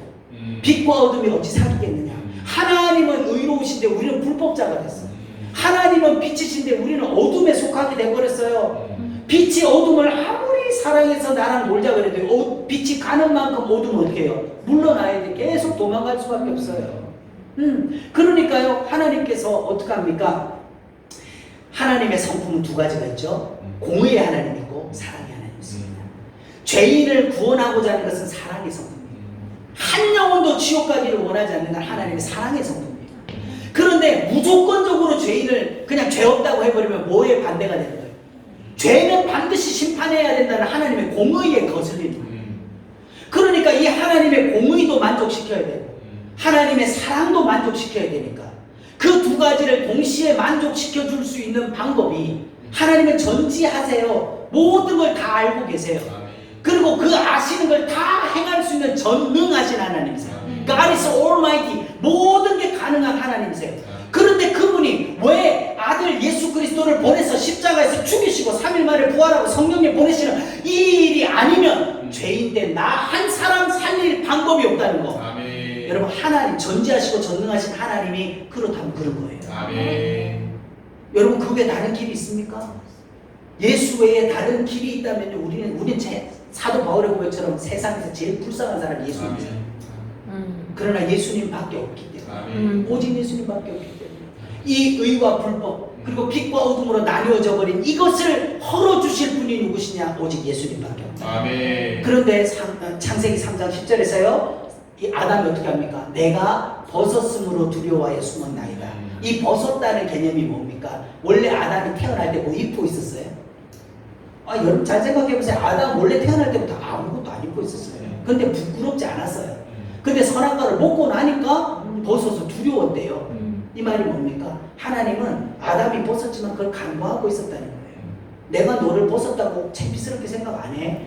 빛과 어둠이 어찌 사귀겠느냐. 하나님은 의로우신데 우리는 불법자가 됐어요. 하나님은 빛이신데 우리는 어둠에 속하게 돼버렸어요. 빛이 어둠을 아무리 사랑해서 나랑 놀자 그래도 빛이 가는 만큼 어둠은 어떻게 해요? 물러나야 돼. 계속 도망갈 수밖에 없어요. 그러니까요 하나님께서 어떻게 합니까? 하나님의 성품은 두 가지가 있죠. 공의의 하나님이 있고 사랑의 하나님이 있습니다. 죄인을 구원하고자 하는 것은 사랑의 성품입니다. 한 영혼도 지옥 가기를 원하지 않는 건 하나님의 사랑의 성품입니다. 그런데 무조건적으로 죄인을 그냥 죄 없다고 해버리면 뭐에 반대가 되는 거예요? 죄는 반드시 심판해야 된다는 하나님의 공의에 거슬리는 거예요. 그러니까 이 하나님의 공의도 만족시켜야 되고 하나님의 사랑도 만족시켜야 되니까 그 두 가지를 동시에 만족시켜 줄 수 있는 방법이 하나님은 전지하세요. 모든 걸 다 알고 계세요. 그리고 그 아시는 걸 다 행할 수 있는 전능하신 하나님이세요. God is almighty. 모든 게 가능한 하나님이세요. 그런데 그분이 왜 아들 예수 그리스도를 보내서 십자가에서 죽이시고 3일 만에 부활하고 성령님 보내시는 이 일이 아니면 죄인된 나 한 사람 살릴 방법이 없다는 거. 아멘. 여러분 하나님 전지하시고 전능하신 하나님이 그렇다면 그런 거예요. 아멘. 여러분 그 외에 다른 길이 있습니까? 예수 외에 다른 길이 있다면요 우리는 사도 바울의 고백처럼 세상에서 제일 불쌍한 사람이 예수님이에요. 그러나 예수님밖에 없기 때문에 오직 예수님밖에 없기 때문에 이 의와 불법 그리고 빛과 어둠으로 나뉘어져 버린 이것을 헐어주실 분이 누구시냐? 오직 예수님밖에 없다. 아멘. 그런데 창세기 3장 10절에서요 이 아담이 어떻게 합니까? 내가 벗었으므로 두려워하여 숨었나이다. 이 벗었다는 개념이 뭡니까? 원래 아담이 태어날 때 뭐 입고 있었어요? 여러분 잘 생각해보세요. 아담 원래 태어날 때부터 아무것도 안 입고 있었어요. 근데 부끄럽지 않았어요. 근데 선악과를 먹고 나니까 벗어서 두려웠대요. 이 말이 뭡니까? 하나님은 아담이 벗었지만 그걸 간과하고 있었다는 거예요. 내가 너를 벗었다고 창피스럽게 생각 안 해?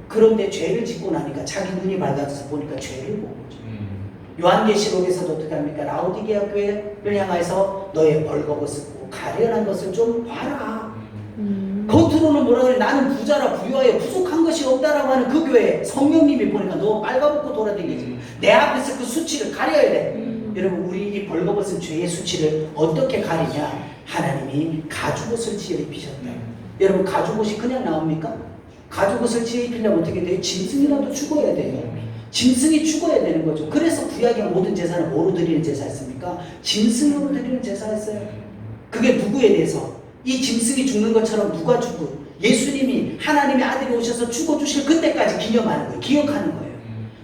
그런데 죄를 짓고 나니까 자기 눈이 밝아져서 보니까 죄를 본 거죠. 요한계시록에서도 어떻게 합니까? 라오디게아 교회를 향해서 너의 벌거벗은 가련한 것을 좀 봐라. 겉으로는 뭐라 그래? 나는 부자라 부유하여 부족한 것이 없다라고 하는 그 교회 성령님이 보니까 너 빨가벗고 돌아다니지. 내 앞에서 그 수치를 가려야 돼. 여러분 우리 이 벌거벗은 죄의 수치를 어떻게 가리냐? 하나님이 가죽옷을 지어 입히셨다. 여러분 가죽옷이 그냥 나옵니까? 가죽옷을 지어 입히려면 어떻게 돼요? 짐승이라도 죽어야 돼요. 짐승이 죽어야 되는 거죠. 그래서 구약의 모든 제사는 뭐로 드리는 제사였습니까? 짐승으로 드리는 제사였어요. 그게 누구에 대해서? 이 짐승이 죽는 것처럼 누가 죽고 예수님이 하나님의 아들이 오셔서 죽어주실 그때까지 기념하는 거예요. 기억하는 거예요.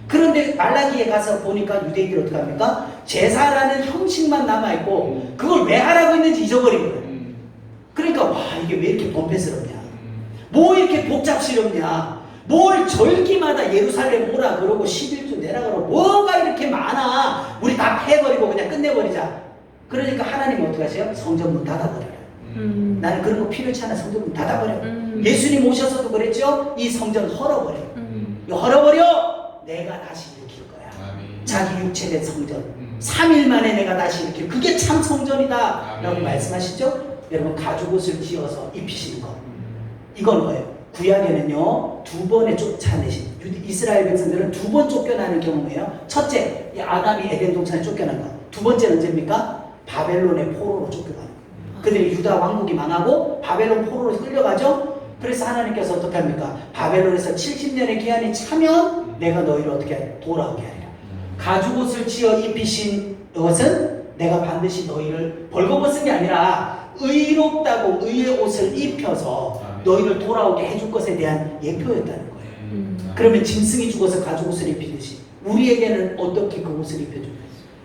그런데 말라기에 가서 보니까 유대인들이 어떻게 합니까? 제사라는 형식만 남아있고 그걸 왜 하라고 했는지 잊어버린 거예요. 그러니까 와 이게 왜 이렇게 범패스럽냐? 뭐 이렇게 복잡스럽냐? 뭘 절기마다 예루살렘 오라 그러고 11주 내라 그러고 뭐가 이렇게 많아? 우리 다 패버리고 그냥 끝내버리자. 그러니까 하나님이 어떻게 하세요? 성전 문 닫아버려요. 나는 그런 거 필요치 않아. 성전 문 닫아버려. 예수님 오셔서도 그랬죠? 이 성전 헐어버려. 헐어버려! 내가 다시 일으킬 거야. 자기 육체된 성전. 3일 만에 내가 다시 일으킬. 그게 참 성전이다. 라고 말씀하시죠? 여러분 가죽옷을 지어서 입히시는 거. 이건 뭐예요? 구약에는요 2번에 쫓아내신 이스라엘 백성들은 2번 쫓겨나는 경우예요. 첫째, 이 아담이 에덴 동산에 쫓겨난 거. 두 번째는 언제입니까? 바벨론의 포로로 쫓겨가는 거. 그들이 유다 왕국이 망하고 바벨론 포로로 끌려가죠. 그래서 하나님께서 어떻게 합니까? 바벨론에서 70년의 기한이 차면 내가 너희를 어떻게 돌아오게 하리라. 가죽옷을 지어 입히신 것은 내가 반드시 너희를 벌거벗은 게 아니라 의롭다고 의의 옷을 입혀서 너희를 돌아오게 해줄 것에 대한 예표였다는 거예요. 그러면 짐승이 죽어서 가죽옷을 입히듯이 우리에게는 어떻게 그 옷을 입혀줘요?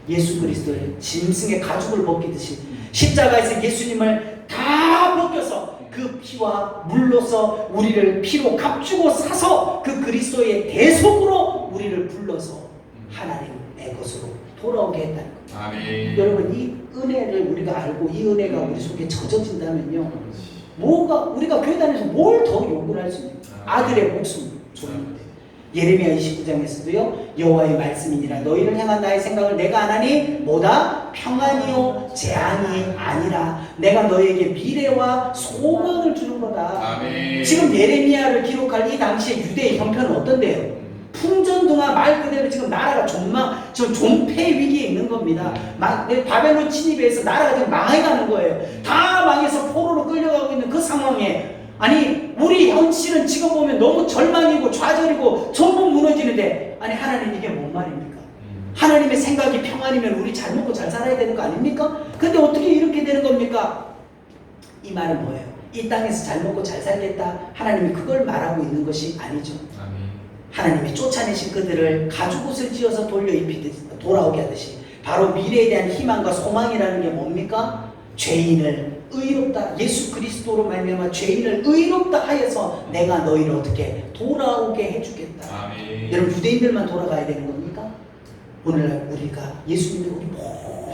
예수 그리스도의 짐승의 가죽을 벗기듯이 십자가에서 예수님을 다 벗겨서 그 피와 물로서 우리를 피로 값주고 사서 그 그리스도의 대속으로 우리를 불러서 하나님의 것으로 돌아오게 했다는 거예요. 아멘. 여러분 이 은혜를 우리가 알고 이 은혜가 우리 속에 젖어진다면요 뭐가 우리가 교회 다니면서 뭘 더 요구를 할 수 있는 아들의 목숨 좋은 예레미야 29장에서도요 여호와의 말씀이니라 너희를 향한 나의 생각을 내가 안 하니 뭐다 평안이요 재앙이 아니라 내가 너희에게 미래와 소망을 주는 거다. 아멘. 지금 예레미야를 기록할 이 당시의 유대의 형편은 어떤데요? 풍전등화 말 그대로 지금 나라가 지금 존폐 위기에 있는 겁니다. 바벨론 침입에서 나라가 지금 망해가는 거예요. 다 망해서 포로로 끌려가고 있는 그 상황에 아니 우리 현실은 지금 보면 너무 절망이고 좌절이고 전부 무너지는데 아니 하나님 이게 뭔 말입니까? 하나님의 생각이 평안이면 우리 잘 먹고 잘 살아야 되는 거 아닙니까? 근데 어떻게 이렇게 되는 겁니까? 이 말은 뭐예요? 이 땅에서 잘 먹고 잘 살겠다 하나님이 그걸 말하고 있는 것이 아니죠. 하나님이 쫓아내신 그들을 가죽옷을 지어서 돌려 입히듯이 돌아오게 하듯이 바로 미래에 대한 희망과 소망이라는 게 뭡니까? 죄인을 의롭다, 예수 그리스도로 말미암아 죄인을 의롭다 하여서 내가 너희를 어떻게 돌아오게 해주겠다. 아멘. 여러분, 유대인들만 돌아가야 되는 겁니까? 오늘날 우리가 예수 믿는 우리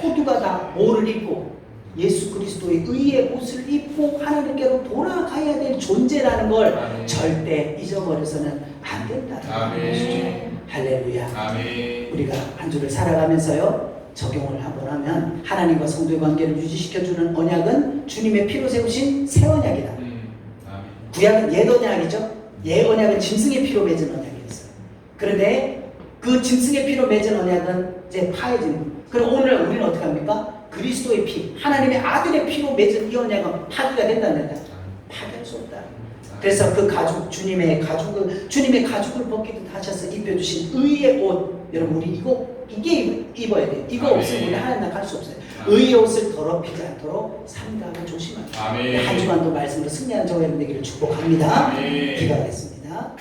모두가 다 뭐를 입고 예수 그리스도의 의의 옷을 입고 하나님께로 돌아가야 될 존재라는 걸 아멘. 절대 잊어버려서는 안 된다는 것이죠. 할렐루야. 아멘. 우리가 한 주를 살아가면서요, 적용을 한번 하면 하나님과 성도의 관계를 유지시켜주는 언약은 주님의 피로 세우신 새 언약이다. 아멘. 구약은 옛 언약이죠. 옛 언약은 짐승의 피로 맺은 언약이었어요. 그런데 그 짐승의 피로 맺은 언약은 이제 파해지는 거예요. 그럼 오늘 우리는 어떻게 합니까? 그리스도의 피, 하나님의 아들의 피로 맺은 이 언약은 파기가 된다는 거다. 파기할 수 없다. 그래서 그 가죽, 주님의 가죽을 벗기듯 하셔서 입혀주신 의의 옷, 여러분 우리 이게 입어야 돼요. 이거 아멘. 없으면 우리 하나님 나갈 수 없어요. 아멘. 의의 옷을 더럽히지 않도록 삼가하고 조심하라. 아멘. 한 주간도 말씀으로 승리하는 저와 여러분 되기를 축복합니다. 아멘. 기도하겠습니다.